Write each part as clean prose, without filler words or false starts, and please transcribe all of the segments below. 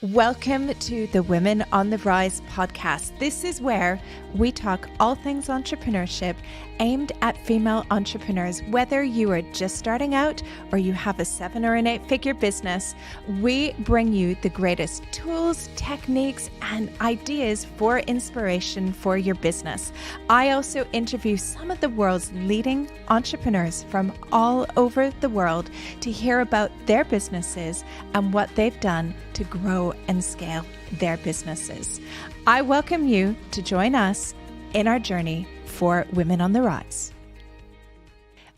Welcome to the Women on the Rise podcast. This is where we talk all things entrepreneurship aimed at female entrepreneurs. Whether you are just starting out or you have a 7 or an 8-figure business, we bring you the greatest tools, techniques, and ideas for inspiration for your business. I also interview some of the world's leading entrepreneurs from all over the world to hear about their businesses and what they've done to grow and scale their businesses. I welcome you to join us in our journey for Women on the Rise.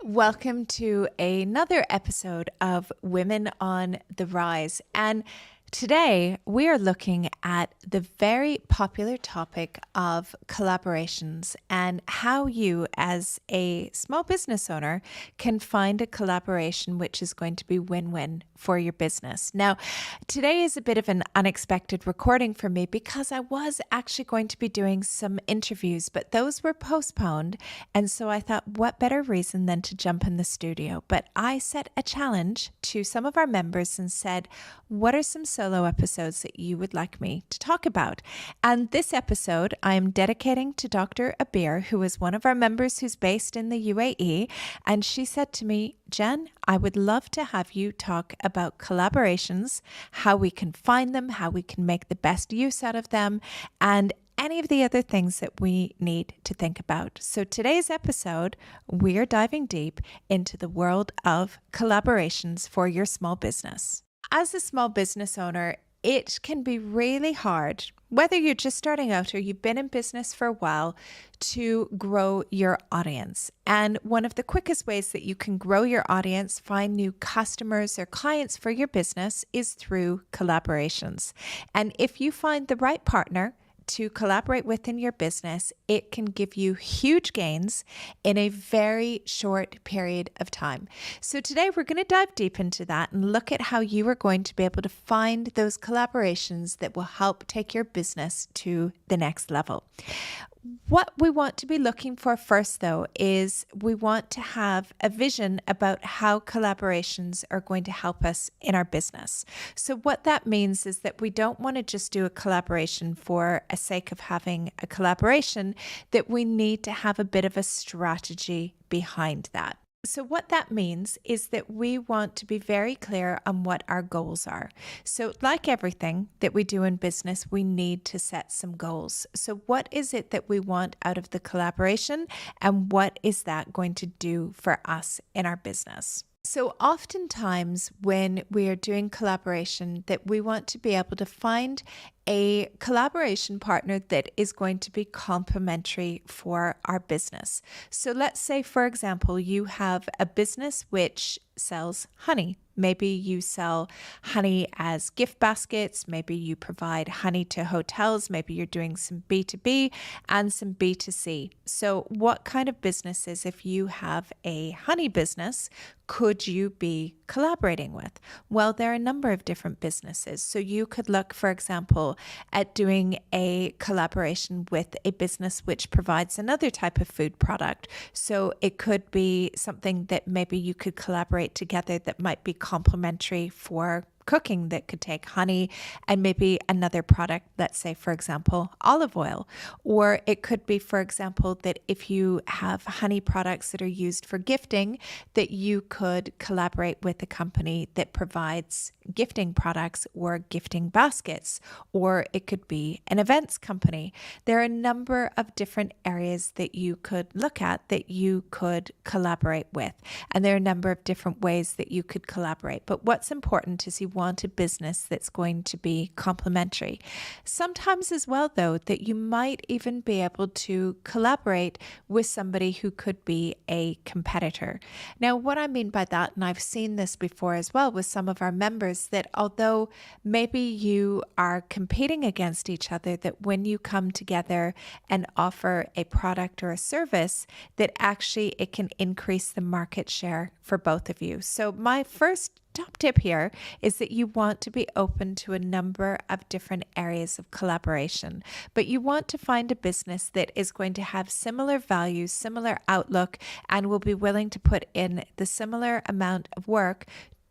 Welcome to another episode of Women on the Rise. And today we are looking at the very popular topic of collaborations and how you as a small business owner can find a collaboration which is going to be win-win for your business. Now, today is a bit of an unexpected recording for me because I was actually going to be doing some interviews, but those were postponed. And so I thought, what better reason than to jump in the studio? But I set a challenge to some of our members and said, what are some solo episodes that you would like me to talk about? And this episode I am dedicating to Dr. Abir, who is one of our members who's based in the UAE. And she said to me, Jen, I would love to have you talk about collaborations, how we can find them, how we can make the best use out of them, and any of the other things that we need to think about. So today's episode, we are diving deep into the world of collaborations for your small business. As a small business owner, it can be really hard, whether you're just starting out or you've been in business for a while, to grow your audience. And one of the quickest ways that you can grow your audience, find new customers or clients for your business, is through collaborations. And if you find the right partner to collaborate with in your business, it can give you huge gains in a very short period of time. So today we're going to dive deep into that and look at how you are going to be able to find those collaborations that will help take your business to the next level. What we want to be looking for first, though, is we want to have a vision about how collaborations are going to help us in our business. So what that means is that we don't want to just do a collaboration for the sake of having a collaboration, that we need to have a bit of a strategy behind that. So what that means is that we want to be very clear on what our goals are. So like everything that we do in business, we need to set some goals. So what is it that we want out of the collaboration, and what is that going to do for us in our business? So oftentimes when we are doing collaboration, that we want to be able to find a collaboration partner that is going to be complementary for our business. So let's say, for example, you have a business which sells honey. Maybe you sell honey as gift baskets. Maybe you provide honey to hotels. Maybe you're doing some B2B and some B2C. So what kind of businesses, if you have a honey business, could you be collaborating with? Well, there are a number of different businesses. So you could look, for example, at doing a collaboration with a business which provides another type of food product. So it could be something that maybe you could collaborate together that might be complementary for cooking, that could take honey and maybe another product, let's say, for example, olive oil. Or it could be, for example, that if you have honey products that are used for gifting, that you could collaborate with a company that provides gifting products or gifting baskets. Or it could be an events company. There are a number of different areas that you could look at that you could collaborate with. And there are a number of different ways that you could collaborate. But what's important is you want a business that's going to be complementary. Sometimes as well, though, that you might even be able to collaborate with somebody who could be a competitor. Now, what I mean by that, and I've seen this before as well with some of our members, that although maybe you are competing against each other, that when you come together and offer a product or a service, that actually it can increase the market share for both of you. So my first top tip here is that you want to be open to a number of different areas of collaboration, but you want to find a business that is going to have similar values, similar outlook, and will be willing to put in the similar amount of work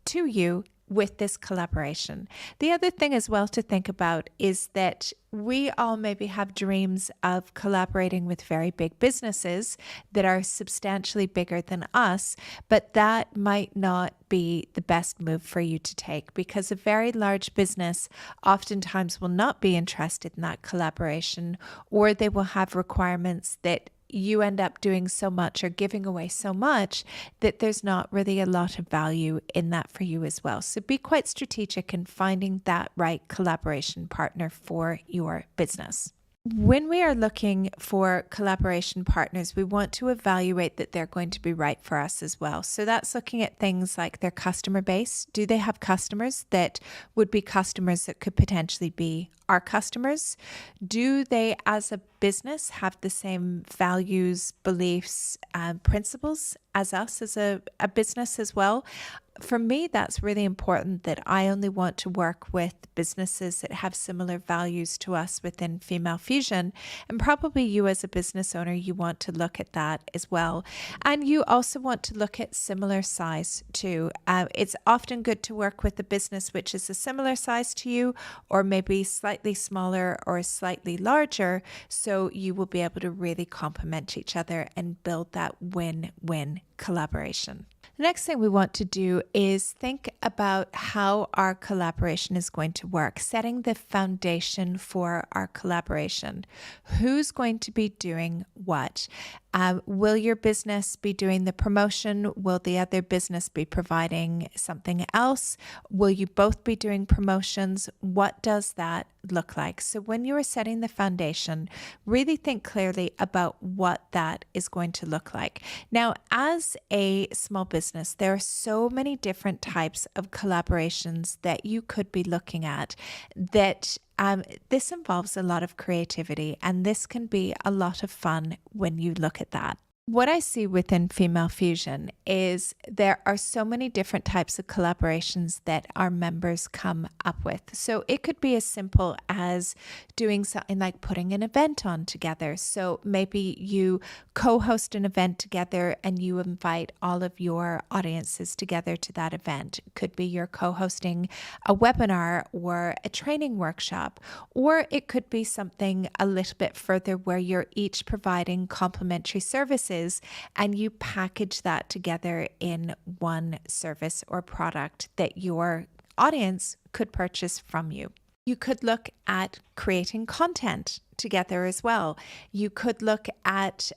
to you with this collaboration. The other thing as well to think about is that we all maybe have dreams of collaborating with very big businesses that are substantially bigger than us, but that might not be the best move for you to take, because a very large business oftentimes will not be interested in that collaboration, or they will have requirements that you end up doing so much or giving away so much that there's not really a lot of value in that for you as well. So be quite strategic in finding that right collaboration partner for your business. When we are looking for collaboration partners, we want to evaluate that they're going to be right for us as well. So that's looking at things like their customer base. Do they have customers that would be customers that could potentially be our customers? Do they, as a business, have the same values, beliefs, and principles as us as a business as well? For me, that's really important, that I only want to work with businesses that have similar values to us within Female Fusion. And probably you as a business owner, you want to look at that as well. And you also want to look at similar size too. It's often good to work with a business which is a similar size to you, or maybe slightly smaller or slightly larger, so you will be able to really complement each other and build that win-win collaboration. The next thing we want to do is think about how our collaboration is going to work, setting the foundation for our collaboration. Who's going to be doing what? Will your business be doing the promotion? Will the other business be providing something else? Will you both be doing promotions? What does that look like? So when you are setting the foundation, really think clearly about what that is going to look like. Now, as a small business, there are so many different types of collaborations that you could be looking at that this involves a lot of creativity, and this can be a lot of fun when you look at that. What I see within Female Fusion is there are so many different types of collaborations that our members come up with. So it could be as simple as doing something like putting an event on together. So maybe you co-host an event together and you invite all of your audiences together to that event. It could be you're co-hosting a webinar or a training workshop, or it could be something a little bit further where you're each providing complementary services and you package that together in one service or product that your audience could purchase from you. You could look at creating content together as well. You could look at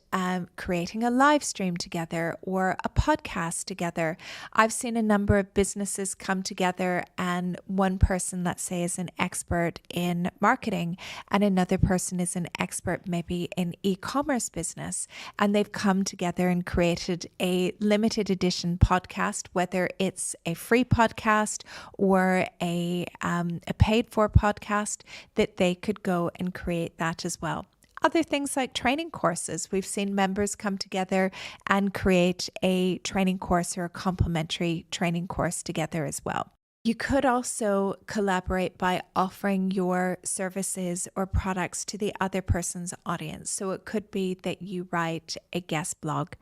creating a live stream together or a podcast together. I've seen a number of businesses come together, and one person, let's say, is an expert in marketing and another person is an expert maybe in e-commerce business, and they've come together and created a limited edition podcast, whether it's a free podcast or a paid for podcast, that they could go and create that as well. Other things like training courses. We've seen members come together and create a training course or a complementary training course together as well. You could also collaborate by offering your services or products to the other person's audience. So it could be that you write a guest blog,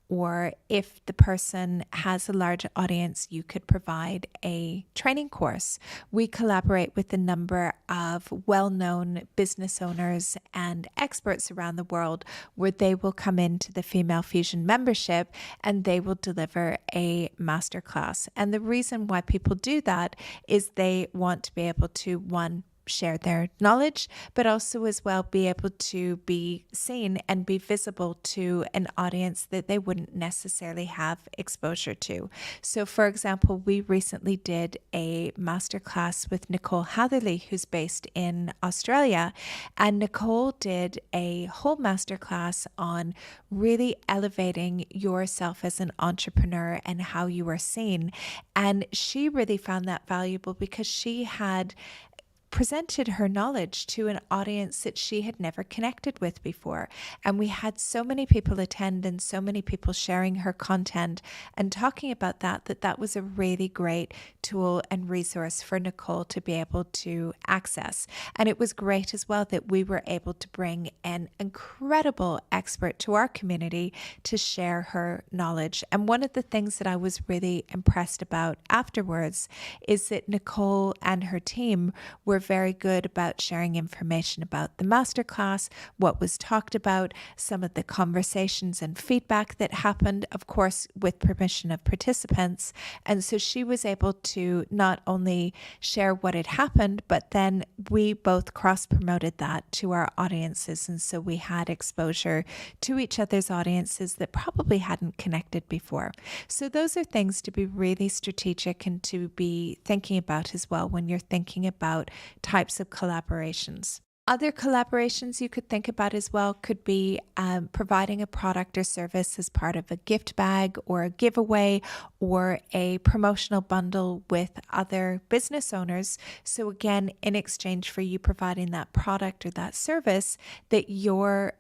or if the person has a large audience, you could provide a training course. We collaborate with a number of well-known business owners and experts around the world where they will come into the Female Fusion membership and they will deliver a masterclass. And the reason why people do that is they want to be able to, one, share their knowledge, but also as well be able to be seen and be visible to an audience that they wouldn't necessarily have exposure to. So for example, we recently did a masterclass with Nicole Hatherley, who's based in Australia, and Nicole did a whole masterclass on really elevating yourself as an entrepreneur and how you are seen. And she really found that valuable because she had presented her knowledge to an audience that she had never connected with before. And we had so many people attend and so many people sharing her content and talking about that was a really great tool and resource for Nicole to be able to access. And it was great as well that we were able to bring an incredible expert to our community to share her knowledge. And one of the things that I was really impressed about afterwards is that Nicole and her team were very good about sharing information about the masterclass, what was talked about, some of the conversations and feedback that happened, of course, with permission of participants. And so she was able to not only share what had happened, but then we both cross-promoted that to our audiences. And so we had exposure to each other's audiences that probably hadn't connected before. So those are things to be really strategic and to be thinking about as well when you're thinking about types of collaborations. Other collaborations you could think about as well could be providing a product or service as part of a gift bag or a giveaway or a promotional bundle with other business owners. So again, in exchange for you providing that product or that service, that your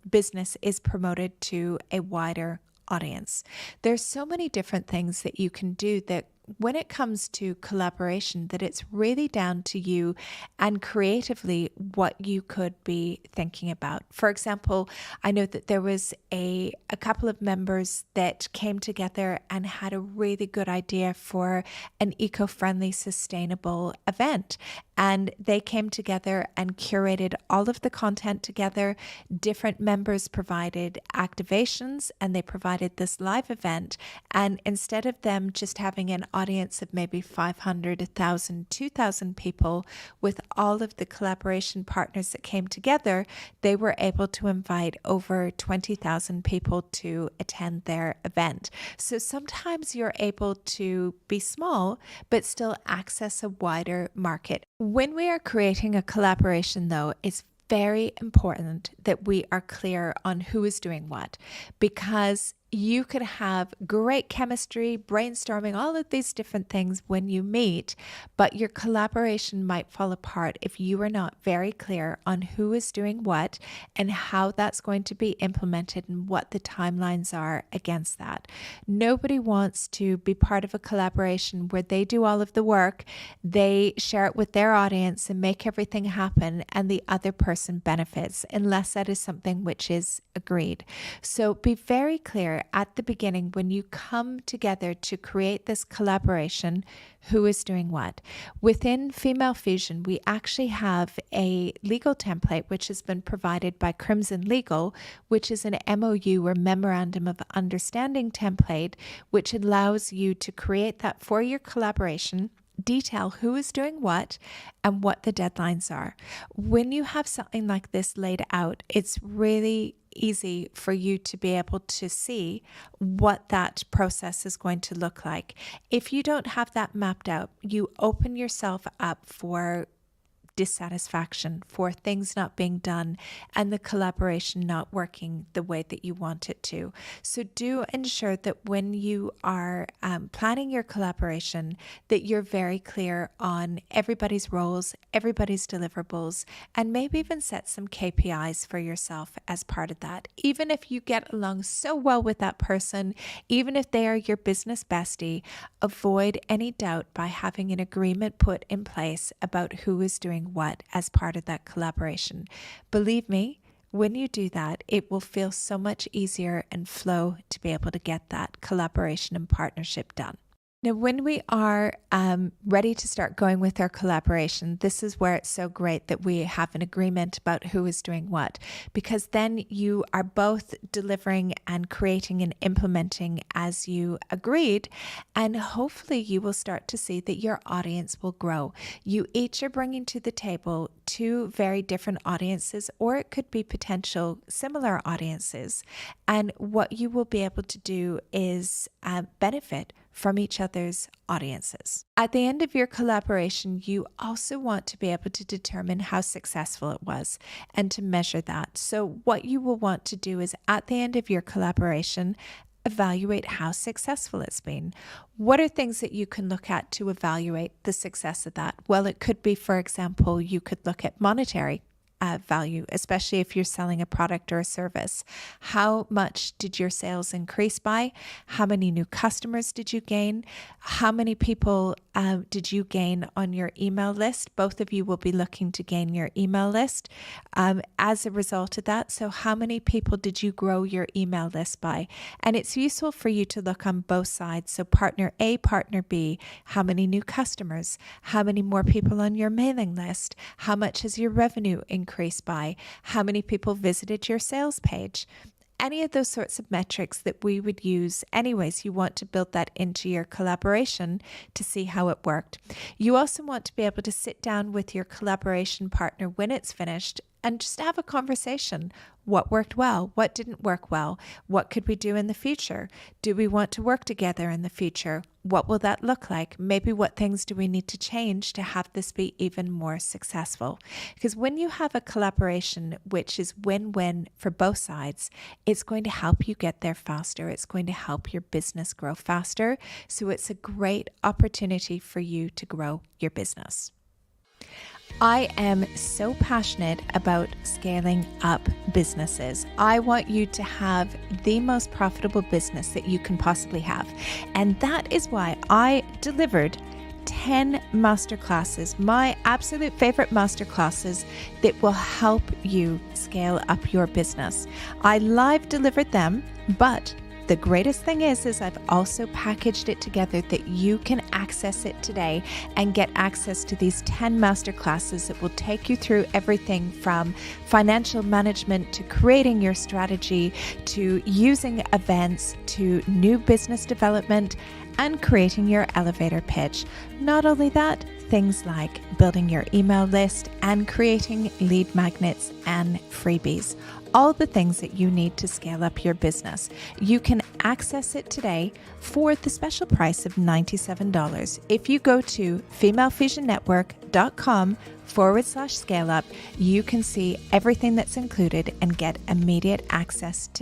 business is promoted to a wider audience. There's so many different things that you can do that when it comes to collaboration, that it's really down to you and creatively what you could be thinking about. For example, I know that there was a couple of members that came together and had a really good idea for an eco-friendly, sustainable event. And they came together and curated all of the content together. Different members provided activations and they provided this live event. And instead of them just having an audience of maybe 500, 1,000, 2,000 people with all of the collaboration partners that came together, they were able to invite over 20,000 people to attend their event. So sometimes you're able to be small, but still access a wider market. When we are creating a collaboration, though, it's very important that we are clear on who is doing what, because you could have great chemistry, brainstorming, all of these different things when you meet, but your collaboration might fall apart if you are not very clear on who is doing what and how that's going to be implemented and what the timelines are against that. Nobody wants to be part of a collaboration where they do all of the work, they share it with their audience and make everything happen, and the other person benefits, unless that is something which is agreed. So be very clear at the beginning when you come together to create this collaboration, who is doing what. Within Female Fusion, we actually have a legal template which has been provided by Crimson Legal, which is an MOU or Memorandum of Understanding template, which allows you to create that for your collaboration, detail who is doing what and what the deadlines are. When you have something like this laid out, it's really easy for you to be able to see what that process is going to look like. If you don't have that mapped out, you open yourself up for dissatisfaction, for things not being done and the collaboration not working the way that you want it to. So do ensure that when you are planning your collaboration, that you're very clear on everybody's roles, everybody's deliverables, and maybe even set some KPIs for yourself as part of that. Even if you get along so well with that person, even if they are your business bestie, avoid any doubt by having an agreement put in place about who is doing what as part of that collaboration. Believe me, when you do that, it will feel so much easier and flow to be able to get that collaboration and partnership done. Now, when we are ready to start going with our collaboration, this is where it's so great that we have an agreement about who is doing what, because then you are both delivering and creating and implementing as you agreed, and hopefully you will start to see that your audience will grow. You each are bringing to the table two very different audiences, or it could be potential similar audiences, and what you will be able to do is benefit from each other's audiences. At the end of your collaboration, you also want to be able to determine how successful it was and to measure that. So what you will want to do is at the end of your collaboration, evaluate how successful it's been. What are things that you can look at to evaluate the success of that? Well, it could be, for example, you could look at monetary value, especially if you're selling a product or a service. How much did your sales increase by? How many new customers did you gain? How many people did you gain on your email list? Both of you will be looking to gain your email list as a result of that. So how many people did you grow your email list by? And it's useful for you to look on both sides. So partner A, partner B, how many new customers? How many more people on your mailing list? How much has your revenue increased by? How many people visited your sales page? Any of those sorts of metrics that we would use anyways, you want to build that into your collaboration to see how it worked. You also want to be able to sit down with your collaboration partner when it's finished and just have a conversation. What worked well? What didn't work well? What could we do in the future? Do we want to work together in the future? What will that look like? Maybe what things do we need to change to have this be even more successful? Because when you have a collaboration which is win-win for both sides, it's going to help you get there faster. It's going to help your business grow faster. So it's a great opportunity for you to grow your business. I am so passionate about scaling up businesses. I want you to have the most profitable business that you can possibly have. And that is why I delivered 10 masterclasses, my absolute favorite masterclasses that will help you scale up your business. I live delivered them, but the greatest thing is I've also packaged it together that you can access it today and get access to these 10 masterclasses that will take you through everything from financial management to creating your strategy to using events to new business development and creating your elevator pitch. Not only that, things like building your email list and creating lead magnets and freebies. All the things that you need to scale up your business. You can access it today for the special price of $97. If you go to femalefusionnetwork.com/scale up, you can see everything that's included and get immediate access to